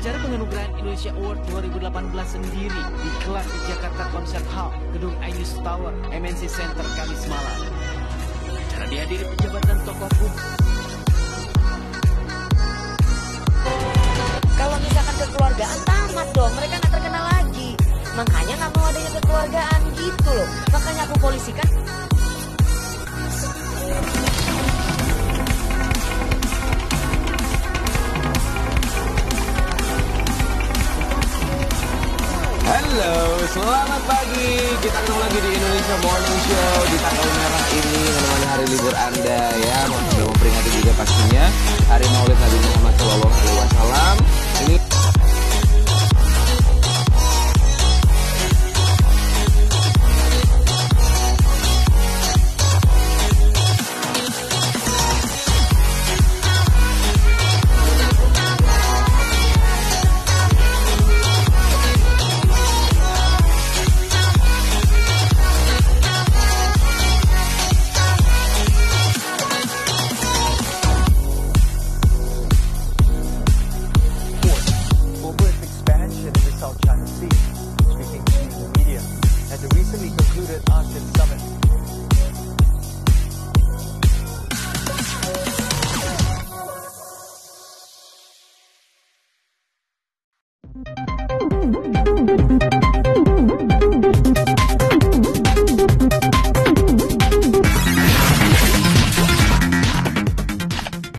Acara penganugerahan Indonesia Award 2018 sendiri digelar di Jakarta Concert Hall, Gedung Ainus Tower, MNC Center, Kamis malam. Acara dihadiri pejabat dan tokoh publik. Kalau misalkan kekeluargaan tamat dong, mereka nggak terkenal lagi. Makanya nggak mau adanya kekeluargaan gitu loh. Makanya aku polisikan. Halo, selamat pagi. Kita ketemu lagi di Indonesia Morning Show di tanggal merah ini menemani hari libur Anda ya. Mau memperingati juga pastinya Hari Maulid Nabi Muhammad SAW. Ini recently concluded ASEAN Summit.